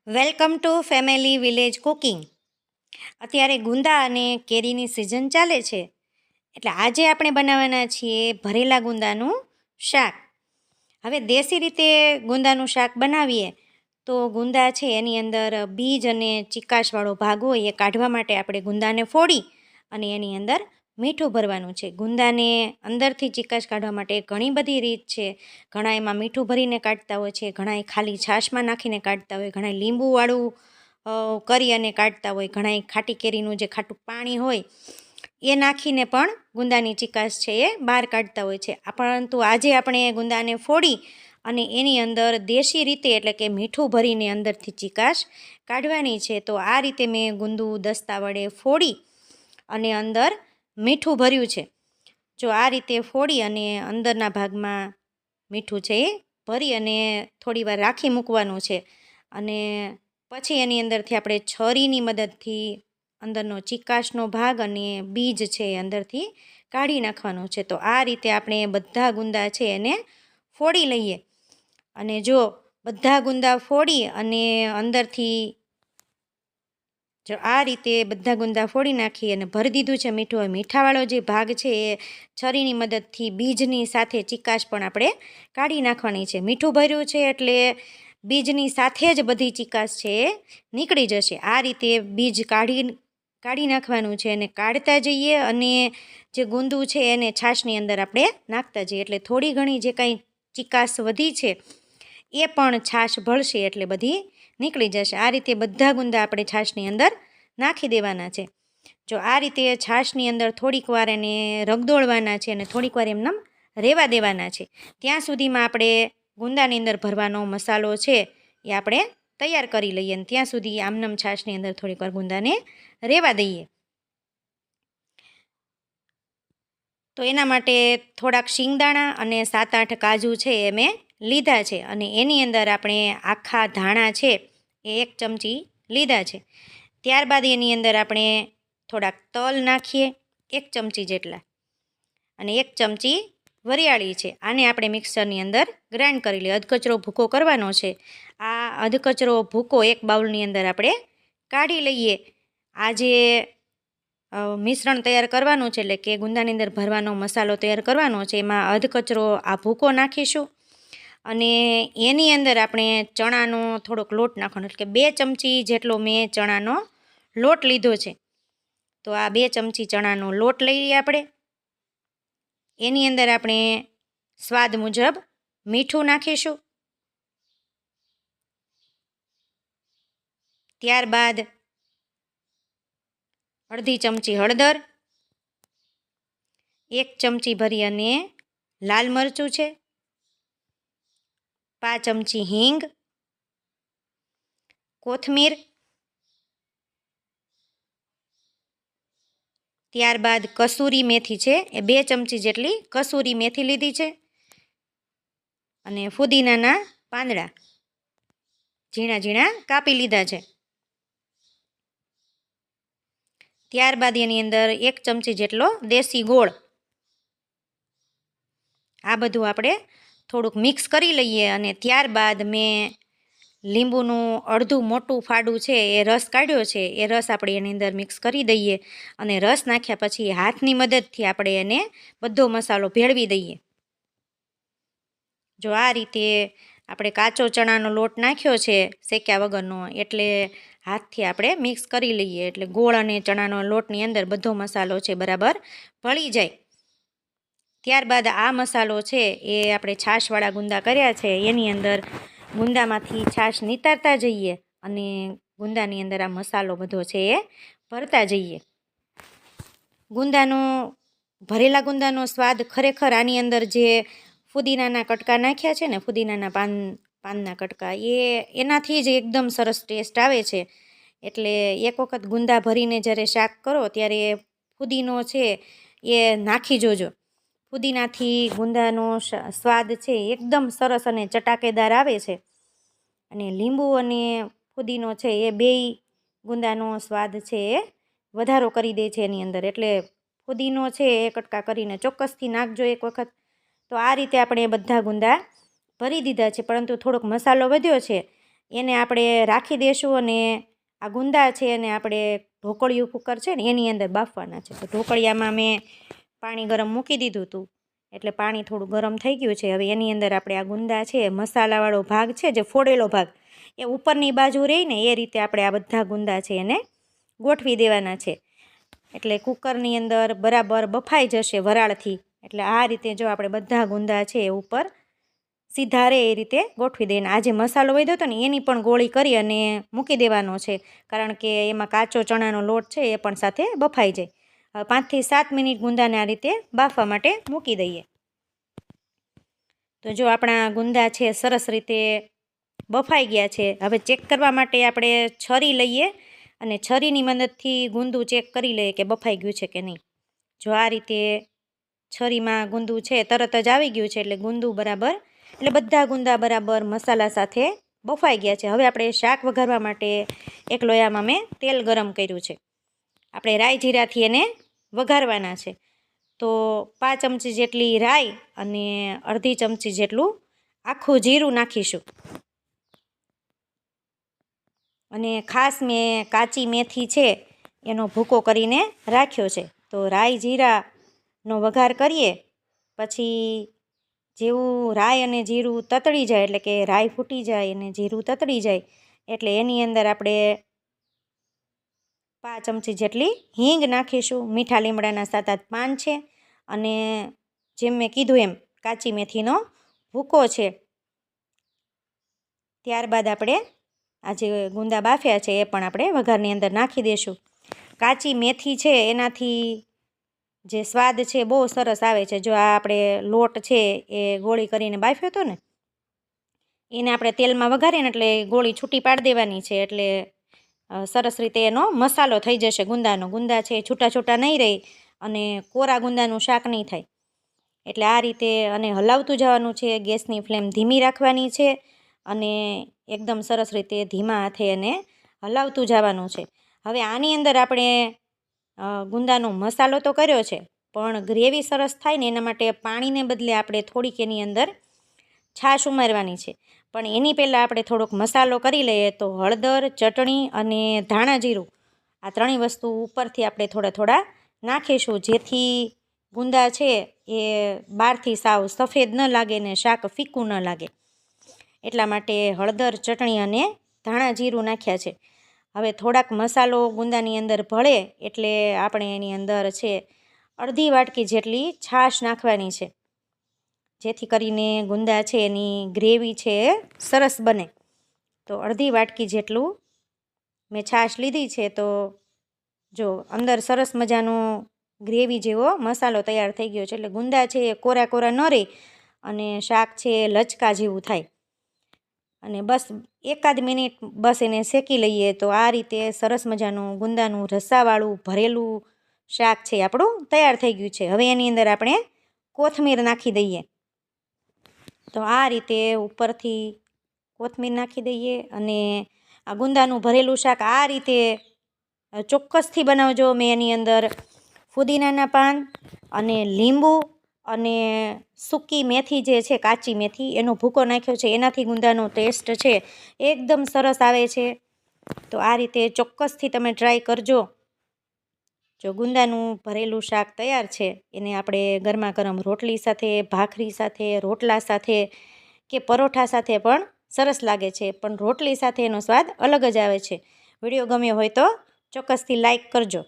Welcome to family village cooking. અત્યારે ગુંદા અને કેરીની સિઝન ચાલે છે, એટલે આજે આપણે બનાવવાના છીએ ભરેલા ગુંદાનું શાક. હવે દેશી રીતે ગુંદાનું શાક બનાવીએ તો ગુંદા છે એની અંદર બીજ અને ચીકાશવાળો ભાગ હોય એ કાઢવા માટે આપણે ગુંદાને ફોડી અને એની અંદર મીઠું ભરવાનું છે. ગુંદાને અંદરથી ચીકાશ કાઢવા માટે ઘણી બધી રીત છે. ઘણા એમાં મીઠું ભરીને કાઢતા હોય છે, ઘણા ખાલી છાશમાં નાખીને કાઢતા હોય, ઘણા લીંબુવાળું કરી અને કાઢતા હોય, ઘણા ખાટી કેરીનું જે ખાટું પાણી હોય એ નાખીને પણ ગુંદાની ચીકાશ છે એ બહાર કાઢતા હોય છે. પરંતુ આજે આપણે ગુંદાને ફોડી અને એની અંદર દેશી રીતે એટલે કે મીઠું ભરીને અંદરથી ચીકાશ કાઢવાની છે. તો આ રીતે મેં ગુંદુ દસ્તા વડે ફોડી અને અંદર મીઠું ભર્યું છે. જો આ રીતે ફોડી અને અંદરના ભાગમાં મીઠું છે એ ભરી અને થોડી વાર રાખી મૂકવાનું છે. અને પછી એની અંદરથી આપણે છરીની મદદથી અંદરનો ચીકાશનો ભાગ અને બીજ છે એ અંદરથી કાઢી નાખવાનું છે. તો આ રીતે આપણે બધા ગુંદા છે એને ફોડી લઈએ. અને જો બધા ગુંદા ફોડી અને અંદરથી જો આ રીતે બધા ગુંદા ફોડી નાખી અને ભરી દીધું છે મીઠું. હવે મીઠાવાળો જે ભાગ છે એ છરીની મદદથી બીજની સાથે ચીકાશ પણ આપણે કાઢી નાખવાની છે. મીઠું ભર્યું છે એટલે બીજની સાથે જ બધી ચીકાશ છે એ નીકળી જશે. આ રીતે બીજ કાઢી નાખવાનું છે અને કાઢતા જઈએ અને જે ગુંદું છે એને છાશની અંદર આપણે નાખતા જઈએ એટલે થોડી ઘણી જે કાંઈ ચીકાશ વધી છે એ પણ છાશ ભળશે એટલે બધી નીકળી જશે. આ રીતે બધા ગુંદા આપણે છાશની અંદર નાખી દેવાના છે. જો આ રીતે છાશની અંદર થોડીક વાર એને રગદોળવાના છે અને થોડીક વાર એમને રહેવા દેવાના છે. ત્યાં સુધીમાં આપણે ગુંદાની અંદર ભરવાનો મસાલો છે એ આપણે તૈયાર કરી લઈએ અને ત્યાં સુધી આમનમ છાશની અંદર થોડીક વાર ગુંદાને રહેવા દઈએ. તો એના માટે થોડાક શિંગદાણા અને 7-8 કાજુ છે એ મેં લીધા છે અને એની અંદર આપણે આખા ધાણા છે એ 1 ચમચી લીધા છે. ત્યારબાદ એની અંદર આપણે થોડાક તલ નાખીએ 1 ચમચી જેટલા અને 1 ચમચી વરિયાળી છે. આને આપણે મિક્સરની અંદર ગ્રાઇન્ડ કરી લઈએ. અધકચરો ભૂકો કરવાનો છે. આ અધકચરો ભૂકો એક બાઉલની અંદર આપણે કાઢી લઈએ. આ જે મિશ્રણ તૈયાર કરવાનું છે એટલે કે ગુંદાની અંદર ભરવાનો મસાલો તૈયાર કરવાનો છે એમાં અધકચરો આ ભૂકો નાખીશું અને એની અંદર આપણે ચણાનો થોડોક લોટ નાખવાનો એટલે કે 2 ચમચી જેટલો મેં ચણાનો લોટ લીધો છે. તો આ 2 ચમચી ચણાનો લોટ લઈએ આપણે. એની અંદર આપણે સ્વાદ મુજબ મીઠું નાખીશું. ત્યારબાદ અડધી ચમચી હળદર, 1 ચમચી ભરી અને લાલ મરચું છે, 5 ચમચી હિંગ, કોથમીર, ત્યારબાદ કસૂરી મેથી છે એ 2 ચમચી જેટલી કસૂરી મેથી લીધી છે અને ફુદીનાના પાંદડા ઝીણા ઝીણા કાપી લીધા છે. ત્યારબાદ એની અંદર 1 ચમચી જેટલો દેશી ગોળ, આ બધું આપણે થોડુંક મિક્સ કરી લઈએ અને ત્યારબાદ મેં લીંબુનું અડધું મોટું ફાડું છે એ રસ કાઢ્યો છે એ રસ આપણે એની અંદર મિક્સ કરી દઈએ અને રસ નાખ્યા પછી હાથની મદદથી આપણે એને બધો મસાલો ભેળવી દઈએ. જો આ રીતે આપણે કાચો ચણાનો લોટ નાખ્યો છે શેક્યા વગરનો એટલે હાથથી આપણે મિક્સ કરી લઈએ એટલે ગોળ અને ચણાનો લોટની અંદર બધો મસાલો છે બરાબર ભળી જાય. ત્યારબાદ આ મસાલો છે એ આપણે છાશવાળા ગુંદા કર્યા છે એની અંદર ગુંદામાંથી છાશ નિતારતા જઈએ અને ગુંદાની અંદર આ મસાલો બધો છે એ ભરતા જઈએ. ભરેલા ગુંદાનો સ્વાદ ખરેખર આની અંદર જે ફુદીનાના કટકા નાખ્યા છે ને ફુદીનાના પાનના કટકા એનાથી જ એકદમ સરસ ટેસ્ટ આવે છે. એટલે એક વખત ગુંદા ભરીને જ્યારે શાક કરો ત્યારે ફુદીનો છે એ નાખી જોજો. ફુદીનાથી ગુંદાનો સ્વાદ છે એકદમ સરસ અને ચટાકેદાર આવે છે અને લીંબુ અને ફુદીનો છે એ બેય ગુંદાનો સ્વાદ છે એ વધારો કરી દે છે એની અંદર. એટલે ફુદીનો છે એ કટકા કરીને ચોક્કસથી નાખજો એક વખત. તો આ રીતે આપણે બધા ગુંદા ભરી દીધા છે પરંતુ થોડોક મસાલો વધ્યો છે એને આપણે રાખી દઈશું અને આ ગુંદા છે અને આપણે ઢોકળિયું કુકર છે ને એની અંદર બાફવાના છે. તો ઢોકળિયામાં મેં પાણી ગરમ મૂકી દીધું હતું, એટલે પાણી થોડું ગરમ થઈ ગયું છે. હવે એની અંદર આપણે આ ગુંદા છે, મસાલાવાળો ભાગ છે, જે ફોડેલો ભાગ એ ઉપરની બાજુ રહીને એ રીતે આપણે આ બધા ગુંદા છે એને ગોઠવી દેવાના છે. એટલે કુકરની અંદર બરાબર બફાઈ જશે વરાળથી. એટલે આ રીતે જો આપણે બધા ગુંદા છે એ ઉપર સીધા રહે એ રીતે ગોઠવી દઈને આ જે મસાલો વધ્યો હતો ને એની પણ ગોળી કરી અને મૂકી દેવાનો છે, કારણ કે એમાં કાચો ચણાનો લોટ છે એ પણ સાથે બફાઈ જાય. 5 થી 7 મિનિટ ગુંદાને આ રીતે બાફવા માટે મૂકી દઈએ. તો જો આપણા ગુંદા છે સરસ રીતે બફાઈ ગયા છે. હવે ચેક કરવા માટે આપણે છરી લઈએ અને છરીની મદદથી ગુંદું ચેક કરી લઈએ કે બફાઈ ગયું છે કે નહીં. જો આ રીતે છરીમાં ગુંદું છે તરત જ આવી ગયું છે, એટલે ગુંદું બરાબર, એટલે બધા ગુંદા બરાબર મસાલા સાથે બફાઈ ગયા છે. હવે આપણે શાક વઘારવા માટે એક લોયામાં મેં તેલ ગરમ કર્યું છે. આપણે રાઈ જીરાથી એને વઘારવાના છે. તો 5 ચમચી જેટલી રાઈ અને અડધી ચમચી જેટલું આખું જીરું નાખીશું. અને ખાસ મેં કાચી મેથી છે એનો ભૂકો કરીને રાખ્યો છે. તો રાઈ જીરાનો વઘાર કરીએ પછી જેવું રાઈ અને જીરું તતળી જાય, એટલે કે રાઈ ફૂટી જાય અને જીરું તતળી જાય, એટલે એની અંદર આપણે 5 ચમચી જેટલી હિંગ નાખીશું. મીઠા લીમડાના 7-8 પાન છે અને જેમ મેં કીધું એમ કાચી મેથીનો ભૂકો છે. ત્યારબાદ આપણે આ જે ગુંદા બાફ્યા છે એ પણ આપણે વઘારની અંદર નાખી દઈશું. કાચી મેથી છે એનાથી જે સ્વાદ છે બહુ સરસ આવે છે. જો આ આપણે લોટ છે એ ગોળી કરીને બાફ્યો હતો ને એને આપણે તેલમાં વઘારીને એટલે ગોળી છૂટી પાડી દેવાની છે, એટલે સરસ રીતે એનો મસાલો થઈ જશે ગુંદાનો. ગુંદા છે છૂટા છૂટા નહીં રહે અને કોરા ગુંદાનું શાક નહીં થાય. એટલે આ રીતે અને હલાવતું જવાનું છે. ગેસની ફ્લેમ ધીમી રાખવાની છે અને એકદમ સરસ રીતે ધીમા હાથે એને હલાવતું જવાનું છે. હવે આની અંદર આપણે ગુંદાનો મસાલો તો કર્યો છે, પણ ગ્રેવી સરસ થાય ને એના માટે પાણીને બદલે આપણે થોડીક એની અંદર છાશ ઉમેરવાની છે. પણ એની પહેલાં આપણે થોડોક મસાલો કરી લઈએ. તો હળદર, ચટણી અને ધાણા જીરું આ ત્રણેય વસ્તુ ઉપરથી આપણે થોડા થોડા નાખીશું, જેથી ગુંદા છે એ બહારથી સાવ સફેદ ન લાગે ને શાક ફીકું ન લાગે. એટલા માટે હળદર, ચટણી અને ધાણા જીરું નાખ્યા છે. હવે થોડાક મસાલો ગુંદાની અંદર ભળે એટલે આપણે એની અંદર છે અડધી વાટકી જેટલી છાશ નાખવાની છે, જેથી કરીને ગુંદા છે એની ગ્રેવી છે એ સરસ બને. તો અડધી વાટકી જેટલું મેં છાશ લીધી છે. તો જો અંદર સરસ મજાનો ગ્રેવી જેવો મસાલો તૈયાર થઈ ગયો છે. એટલે ગુંદા છે એ કોરા કોરા ન રહે અને શાક છે એ લચકા જેવું થાય. અને બસ 1 મિનિટ બસ એને શેકી લઈએ. તો આ રીતે સરસ મજાનું ગુંદાનું રસાવાળું ભરેલું શાક છે આપણું તૈયાર થઈ ગયું છે. હવે એની અંદર આપણે કોથમીર નાખી દઈએ. તો આ રીતે ઉપરથી કોથમીર નાખી દઈએ અને આ ગુંદાનું ભરેલું શાક આ રીતે ચોક્કસથી બનાવજો. મેં એની અંદર ફુદીનાના પાન અને લીંબુ અને સૂકી મેથી જે છે કાચી મેથી એનો ભૂકો નાખ્યો છે. એનાથી ગુંદાનો ટેસ્ટ છે એકદમ સરસ આવે છે. તો આ રીતે ચોક્કસથી તમે ટ્રાય કરજો. જો ગુંદાનું ભરેલું શાક તૈયાર છે, એને આપણે ગરમા ગરમ રોટલી સાથે, ભાખરી સાથે, રોટલા સાથે કે પરોઠા સાથે પણ સરસ લાગે છે. પણ રોટલી સાથે એનો સ્વાદ અલગ જ આવે છે. વિડીયો ગમ્યો હોય તો ચોક્કસથી લાઈક કરજો.